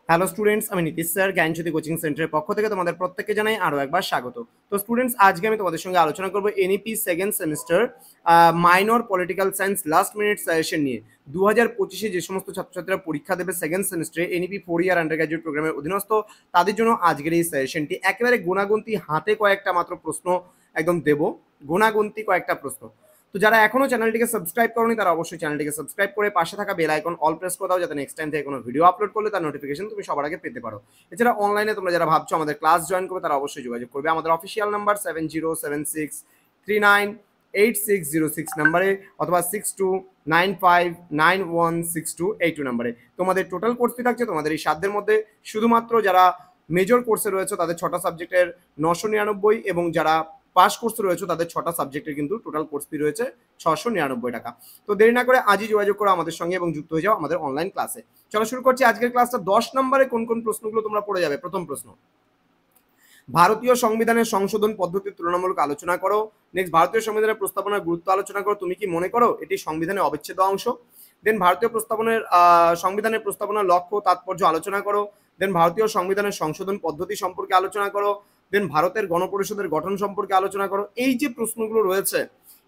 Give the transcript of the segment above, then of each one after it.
Hello students, আমি Nitish sir জ্ঞানজ্যোতি coaching সেন্টারের পক্ষ থেকে তোমাদের প্রত্যেককে জানাই আরও একবার স্বাগত। তো স্টুডেন্টস, আজকে আমি তোমাদের সঙ্গে আলোচনা করবো NEP second semester minor political science last minute suggestion নিয়ে। 2025-এ যে সমস্ত ছাত্রছাত্রীরা পরীক্ষা দেবে সেকেন্ড সেমিস্টারে এনইপি 4 ইয়ার আন্ডার গ্র্যাজুয়েট প্রোগ্রামের অধীনস্থ, তাদের জন্য আজকের এই সাজেশনটি একেবারে গোনাগুনতি হাতে কয়েকটা মাত্র প্রশ্ন একদম দেবো, গোনাগুনতি কয়েকটা প্রশ্ন। তো যারা এখনো চ্যানেলটিকে সাবস্ক্রাইব করনি তারা অবশ্যই চ্যানেলটিকে সাবস্ক্রাইব করে পাশে থাকা বেল আইকন অল প্রেস করে দাও, যাতে নেক্সট টাইম থেকে কোনো ভিডিও আপলোড করলে তার নোটিফিকেশন তুমি সবার আগে পেতে পারো। এছাড়া অনলাইনে তোমরা যারা ভাবছো আমাদের ক্লাস জয়েন করবে তারা অবশ্যই যোগাযোগ করবে আমাদের অফিসিয়াল নাম্বার 7076398606 নাম্বারে অথবা 6295916282 নাম্বারে। তোমাদের টোটাল কোর্স ফি থাকছে তোমাদের এই সাধ্যের মধ্যে। শুধুমাত্র যারা মেজর কোর্সে রয়েছে তাদের 6টা সাবজেক্টের 999 এবং যারা পাস কোর্স রয়েছে তাদের 6টা সাবজেক্টের কিন্তু টোটাল কোর্স ফি রয়েছে 699 টাকা। তো দেরি না করে আজই যোগাযোগ করো আমাদের সঙ্গে এবং যুক্ত হয়ে যাও আমাদের অনলাইন ক্লাসে। চলো শুরু করছি আজকের ক্লাসটা। 10 নম্বরে কোন কোন প্রশ্নগুলো তোমরা পড়ে যাবে। প্রথম প্রশ্ন, ভারতীয় সংবিধানের সংশোধন পদ্ধতির তুলনামূলক আলোচনা করো। নেক্সট, ভারতীয় সংবিধানের প্রস্তাবনার গুরুত্ব আলোচনা করো। তুমি কি মনে করো এটি সংবিধানের অবিচ্ছেদ্য অংশ? দেন ভারতীয় সংবিধানের প্রস্তাবনার লক্ষ্য তাৎপর্য আলোচনা করো। দেন ভারতীয় সংবিধানের সংশোধন পদ্ধতি সম্পর্কে আলোচনা করো। দেন ভারতের গণপরিষদের গঠন সম্পর্কে আলোচনা করো। এই যে প্রশ্নগুলো রয়েছে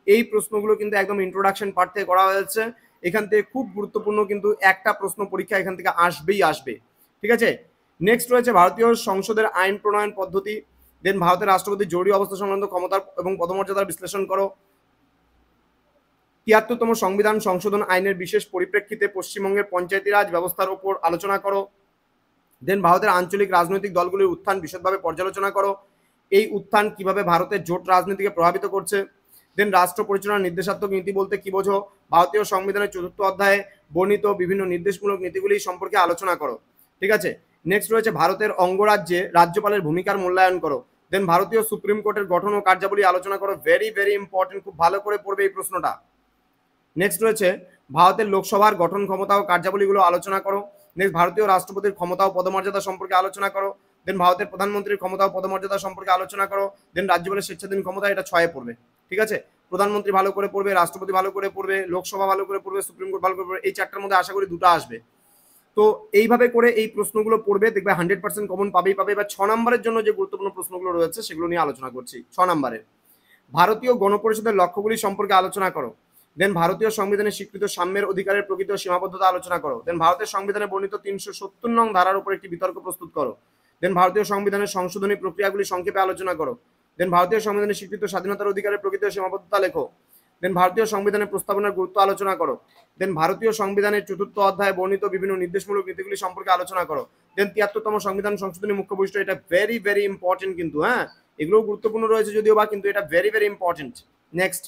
এই প্রশ্নগুলো কিন্তু একদম ইন্ট্রোডাকশন পার্ট থেকে করা হয়েছে। এখান থেকে খুব গুরুত্বপূর্ণ কিন্তু একটা প্রশ্ন পরীক্ষা এখান থেকে আসবেই আসবে, ঠিক আছে। নেক্সট রয়েছে ভারতীয় সংসদের আইন প্রণয়ন পদ্ধতি। দেন ভারতের রাষ্ট্রপতির জরুরি অবস্থা সংক্রান্ত ক্ষমতার এবং পদমর্যাদার বিশ্লেষণ করো। ৭৩তম সংবিধান সংশোধন আইনের বিশেষ পরিপ্রেক্ষিতে পশ্চিমবঙ্গের পঞ্চায়েতি রাজ ব্যবস্থার উপর আলোচনা করো। দেন ভারতের আঞ্চলিক রাজনৈতিক দলগুলির উত্থান বিশদভাবে পর্যালোচনা করো। এই উত্থান কিভাবে ভারতের জোট রাজনীতিকে প্রভাবিত করছে। দেন রাষ্ট্র পরিচালনার নির্দেশাত্মক নীতি বলতে কি বোঝো। ভারতীয় সংবিধানের ৪র্থ অধ্যায়ে বর্ণিত বিভিন্ন নির্দেশমূলক নীতিগুলি সম্পর্কে আলোচনা করো, ঠিক আছে। নেক্সট রয়েছে ভারতের অঙ্গরাজ্যে রাজ্যপালের ভূমিকার মূল্যায়ন করো। দেন ভারতীয় সুপ্রিম কোর্টের গঠন ও কার্যাবলী আলোচনা করো। ভেরি ভেরি ইম্পর্টেন্ট, খুব ভালো করে পড়বে এই প্রশ্নটা। নেক্সট রয়েছে ভারতের লোকসভার গঠন ক্ষমতা ও কার্যাবলীগুলো আলোচনা করো। নেক্সট, ভারতীয় রাষ্ট্রপতির ক্ষমতা ও পদমর্যাদা সম্পর্কে আলোচনা করো। দেন ভারতের প্রধানমন্ত্রীর ক্ষমতা ও পদমর্যাদা সম্পর্কে আলোচনা করো। দেন রাজ্যপালের স্বেচ্ছাধীন ক্ষমতা, এটা 6-এ পড়বে, ঠিক আছে। প্রধানমন্ত্রী ভালো করে পড়বে, রাষ্ট্রপতি ভালো করে পড়বে, লোকসভা ভালো করে পড়বে, সুপ্রিম কোর্ট ভালো করে পড়বে। এই 4টার মধ্যে আশা করি 2টা আসবে। তো এইভাবে করে এই প্রশ্নগুলো পড়বে, দেখবে 100% কমন পাবেই পাবে। এবার 6 নম্বরের জন্য যে গুরুত্বপূর্ণ প্রশ্নগুলো রয়েছে সেগুলো নিয়ে আলোচনা করছি। 6 নম্বরের ভারতীয় গণপরিষদের লক্ষ্যগুলি সম্পর্কে আলোচনা করো। দেন ভারতীয় সংবিধানে স্বীকৃত সাম্যের অধিকারের প্রকৃত সীমাবদ্ধতা আলোচনা করো। দেন ভারতের সংবিধানে বর্ণিত 370 নং ধারার উপর একটি বিতর্ক প্রস্তুত করো। দেন ভারতীয় সংবিধানের সংশোধনী প্রক্রিয়াগুলি সংক্ষেপে আলোচনা করো। দেন ভারতীয় সংবিধানে স্বীকৃত স্বাধীনতার অধিকারের প্রকৃত সীমাবদ্ধতা লেখো। দেন ভারতীয় সংবিধানের প্রস্তাবনার গুরুত্ব আলোচনা করো। দেন ভারতীয় সংবিধানের 4র্থ অধ্যায়ে বর্ণিত বিভিন্ন নির্দেশমূলক নীতিগুলি সম্পর্কে আলোচনা করো। দেন ৭৩তম সংবিধান সংশোধনী মুখ্য বৈশিষ্ট্য, এটা ভেরি ভেরি ইম্পর্টেন্ট কিন্তু, হ্যাঁ, এগুলো গুরুত্বপূর্ণ রয়েছে যদিও বা, কিন্তু এটা ভেরি ভেরি ইম্পর্টেন্ট। নেক্সট,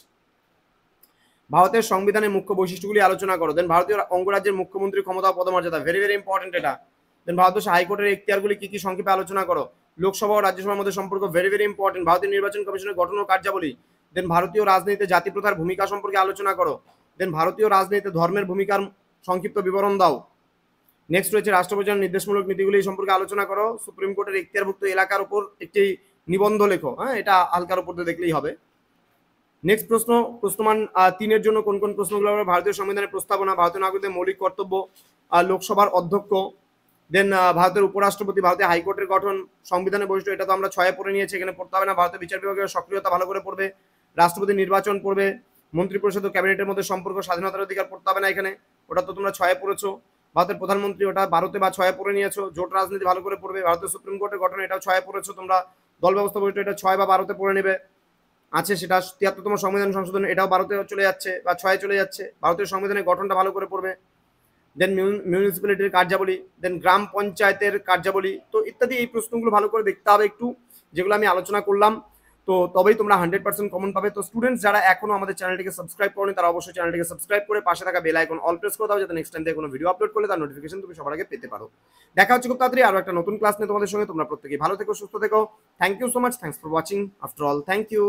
ভারতের সংবিধানের মুখ্য বৈশিষ্ট্যগুলি আলোচনা করো। দেন ভারতীয় অঙ্গরাজ্যের মুখ্যমন্ত্রীর ক্ষমতা ও পদমর্যাদা, ভেরি ভেরি ইম্পর্টেন্ট এটা। দেন ভারতীয় হাইকোর্টের এখতিয়ারগুলি কি কি সংক্ষেপে আলোচনা করো। লোকসভা ও রাজ্যসভার মধ্যে সম্পর্ক, ভেরি ভেরি ইম্পর্টেন্ট। ভারতীয় নির্বাচন কমিশনের গঠন ও কার্যাবলী। দেন ভারতীয় রাজনীতিতে জাতি প্রথার ভূমিকা সম্পর্কে আলোচনা করো। দেন ভারতীয় রাজনীতিতে ধর্মের ভূমিকার সংক্ষিপ্ত বিবরণ দাও। নেক্সট রয়েছে রাষ্ট্র পরিচালনার নির্দেশমূলক নীতিগুলি সম্পর্কে আলোচনা করো। সুপ্রিম কোর্টের এখতিয়ারভুক্ত এলাকার উপর একটি নিবন্ধ লেখো, হ্যাঁ, এটা হালকার উপর দিয়ে দেখলেই হবে। নেক্সট প্রশ্ন, প্রশ্নমান 3-এর জন্য কোন কোন প্রশ্নগুলো হবে। ভারতীয় সংবিধানের প্রস্তাবনা, ভারতীয় নাগরিকদের মৌলিক কর্তব্য, লোকসভার অধ্যক্ষ। দেন ভারতের উপরাষ্ট্রপতি, ভারতের হাইকোর্টের গঠন, সংবিধানের বৈশিষ্ট্য, এটা তো আমরা 6-এ পড়ে নিয়েছি, এখানে পড়তে হবে না। ভারতের বিচার বিভাগের সক্রিয়তা ভালো করে পড়বে। রাষ্ট্রপতি নির্বাচন পড়বে। মন্ত্রিপরিষদ ও ক্যাবিনেটের মধ্যে সম্পর্ক, স্বাধীনতার অধিকার পড়তে হবে না এখানে, ওটা তো তোমরা 6-এ পড়েছো। ভারতের প্রধানমন্ত্রী, ওটা 12-তে বা 6-এ পড়ে নিয়েছো। জোট রাজনীতি ভালো করে পড়বে। ভারতের সুপ্রিম কোর্টের গঠন, এটাও 6-এ পড়েছো তোমরা। দল ব্যবস্থা বৈশিষ্ট্য, এটা 6 বা 12-তে পড়ে নেবে আছে সেটা। ৭৩তম সংবিধান সংশোধন, এটাও 12-তে চলে যাচ্ছে বা 6-এ চলে যাচ্ছে। ভারতীয় সংবিধানের গঠনটা ভালো করে পড়বে। দেন মিউনিসিপ্যালিটির কার্যাবলী, দেন গ্রাম পঞ্চায়েতের কার্যাবলী, তো ইত্যাদি। এই প্রশ্নগুলো ভালো করে দেখতে হবে একটু, যেগুলো আমি আলোচনা করলাম, তো তবেই তোমরা 100% কমন পাবে। তো স্টুডেন্টস যারা এখনো আমাদের চ্যানেলটিকে সাবস্ক্রাইব করনি তারা অবশ্যই চ্যানেলটিকে সাবস্ক্রাইব করে পাশে থাকা বেল আইকন অল প্রেস করে দাও, যাতে নেক্সট টাইম থেকে কোনো ভিডিও আপলোড করলে তার নোটিফিকেশন তুমি সবার আগে পেতে পারো। দেখা হচ্ছে খুব তাড়াতাড়ি আরো একটা নতুন ক্লাস নিয়ে তোমাদের সঙ্গে। তোমরা প্রত্যেকেই ভালো থেকো, সুস্থ থেকো। Thank you so much, thanks for watching after all, thank you.